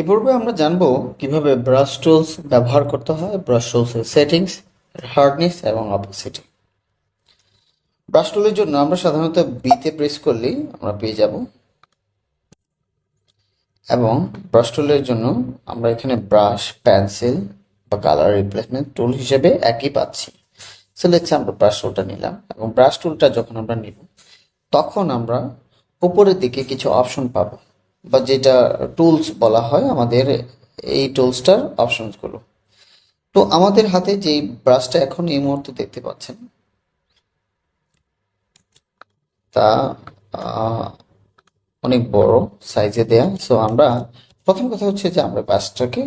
এই পর্বে আমরা জানবো কিভাবে ব্রাশ টুলস ব্যবহার করতে হয়, ব্রাশ টুলসের সেটিংস, হার্ডনেস এবং অপাসিটি। ব্রাশ টুলের জন্য আমরা সাধারণত বিতে প্রেস করলেই আমরা পেয়ে যাব, এবং ব্রাশ টুলের জন্য আমরা এখানে ব্রাশ, পেন্সিল বা কালার রিপ্লেসমেন্ট টুল হিসেবে একই পাচ্ছি। সো লেটস আমরা ব্রাশ টুলটা নিলাম, এবং ব্রাশ টুলটা যখন আমরা নিব তখন আমরা উপরের দিকে কিছু অপশন পাবো, বা যেটা টুলস বলা হয় আমাদের এই টুলসটার অপশনসগুলো। তো আমাদের হাতে যেই ব্রাশটা এখন এই মুহূর্তে দেখতে পাচ্ছেন তা আহ, অনেক বড় সাইজে দেয়া। সো আমরা প্রথম কথা হচ্ছে যে আমরা ব্রাশটাকে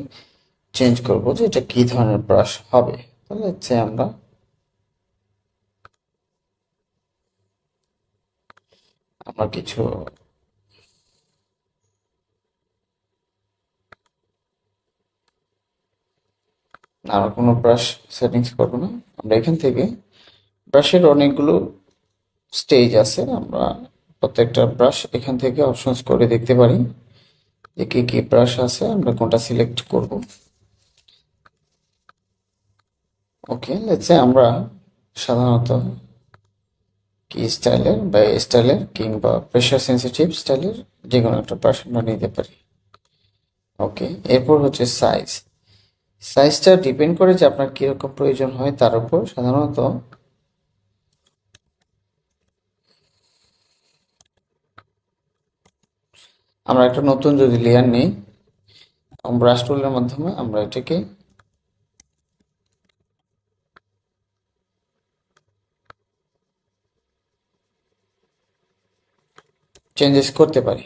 চেঞ্জ করব, যে এটা কি ধরনের ব্রাশ হবে। তাহলে হচ্ছে আমরা আমরা কিছু আর কোনো ব্রাশ সেটিংস করবো না। আমরা এখান থেকে ব্রাশের অনেকগুলো স্টেজ আছে, আমরা প্রত্যেকটা ব্রাশ এখান থেকে অপশনস করে দেখতে পারি যে কি কি ব্রাশ আছে, আমরা কোনটা সিলেক্ট করব। ওকে, লেটস সে আমরা সাধারণত কি স্টাইলের বা স্টাইলের কিংবা প্রেশার সেন্সিটিভ স্টাইলের যে কোনো একটা ব্রাশ আমরা নিতে পারি। ওকে, এরপর হচ্ছে সাইজ। সাইজটা ডিপেন্ড করে যে আপনার কিরকম প্রয়োজন হয় তার উপর। সাধারণত আমরা একটা নতুন যদি লেয়ার নিই, ব্রাশ টুলের মাধ্যমে আমরা এটাকে চেঞ্জেস করতে পারি।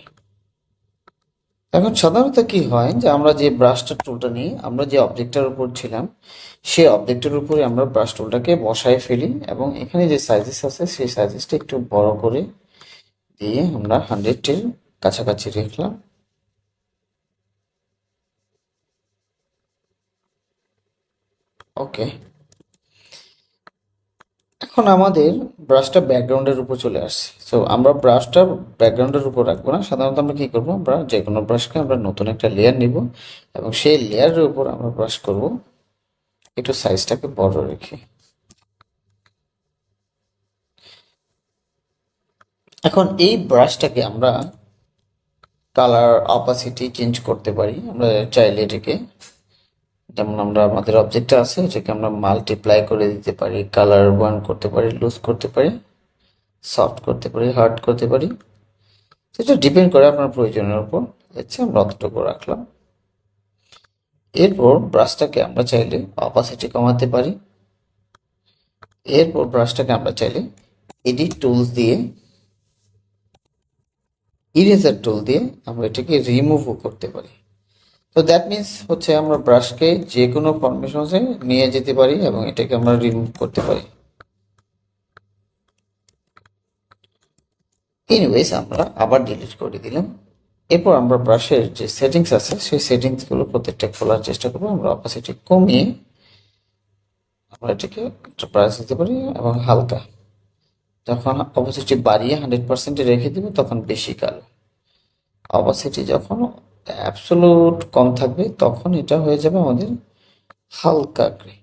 এখন সাধারণত কি হয় যে আমরা যে ব্রাশটা টুলটা নিই, আমরা যে অবজেক্টটার উপর ছিলাম সেই অবজেক্টের উপরে আমরা ব্রাশ টুলটাকে বসায় ফেলি, এবং এখানে যে সাইজেস আছে সেই সাইজেসটা একটু বড় করে দিয়ে আমরা 100-এর কাছাকাছি রাখলাম। ওকে, এখন আমাদের ব্রাশটা ব্যাকগ্রাউন্ডের উপর চলে আসছে। সো আমরা ব্রাশটা ব্যাকগ্রাউন্ডের উপর রাখবো না, সাধারণত আমরা কি করবো, আমরা যে কোনো ব্রাশকে আমরা নতুন একটা লেয়ার নিব, এবং সেই লেয়ারের উপর আমরা ব্রাশ করব একটু সাইজটাকে বড় রেখে। এখন এই ব্রাশটাকে আমরা কালার অপাসিটি চেঞ্জ করতে পারি। আমরা চাইলে এটাকে, যেমন আমরা আমাদের অবজেক্টটা আছে এটাকে আমরা মাল্টিপ্লাই করে দিতে পারি, কালার বার্ন করতে পারি, লুজ করতে পারি, সফট করতে পারি, হার্ড করতে পারি। সেটা ডিপেন্ড করে আপনার প্রয়োজনের উপর। হচ্ছে আমরা অতটুকু রাখলাম। এরপর ব্রাশটাকে আমরা চাইলে অপাসিটি কমাতে পারি। এরপর ব্রাশটাকে আমরা চাইলে এডিট টুলস দিয়ে, ইরেজার টুল দিয়ে আমরা এটাকে রিমুভও করতে পারি। তো দ্যাট মিনস হচ্ছে আমরা ব্রাশকে যে কোনো ফরমেশনে নিয়ে যেতে পারি এবং এটাকে আমরা রিমুভ করতে পারি। এনিওয়েজ আমরা আবার ডিলিট করে দিলাম। এরপর আমরা ব্রাশের যে সেটিংস আছে সেই সেটিংসগুলো প্রত্যেকটা খোলার চেষ্টা করবো। আমরা অপাসিটি কমিয়ে আমরা এটাকে একটা প্রাইস দিতে পারি, এবং হালকা যখন অপাসিটি বাড়িয়ে 100%-এ রেখে দিব তখন বেশি কালো। অপাসিটি যখন অ্যাবসোলুট কম থাকবে তখন এটা হয়ে যাবে আমাদের হালকা গ্রে।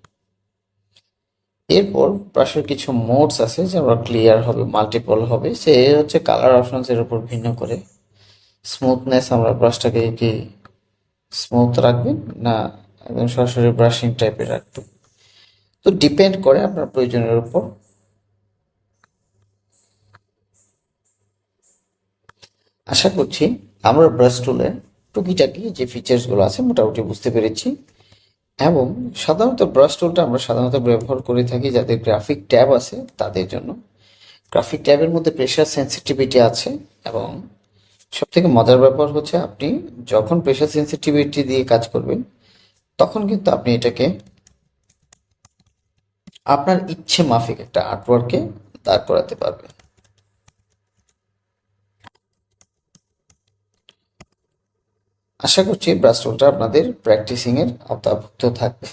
এরপর ব্রাশের কিছু মোডস আছে, যেমন ক্লিয়ার হবে, মাল্টিপল হবে, সে হচ্ছে কালার অপশনস এর উপর ভিন্ন করে। স্মুথনেস, আমরা ব্রাশটাকে কি স্মুথ রাখবেন না একদম সরাসরি ব্রাশিং টাইপের রাখবেন, তো ডিপেন্ড করে আপনার প্রয়োজনের উপর। আশা করছি আমরা ব্রাশ টুলের টুকিটাকি যে ফিচার্সগুলো আছে মোটামুটি বুঝতে পেরেছি। এবং সাধারণত ব্রাশ টুলটা আমরা সাধারণত ব্যবহার করে থাকি যাদের গ্রাফিক ট্যাব আছে তাদের জন্য। গ্রাফিক ট্যাবের মধ্যে প্রেশার সেন্সিটিভিটি আছে, এবং সব থেকে মজার ব্যাপার হচ্ছে আপনি যখন প্রেশার সেন্সিটিভিটি দিয়ে কাজ করবেন তখন কিন্তু আপনি এটাকে আপনার ইচ্ছে মাফিক একটা আর্টওয়ার্কে দাঁড় করাতে পারবেন। আশা করছি ব্রাশ টুলটা আপনাদের প্র্যাকটিসিং এর আওতাভুক্ত থাকবে।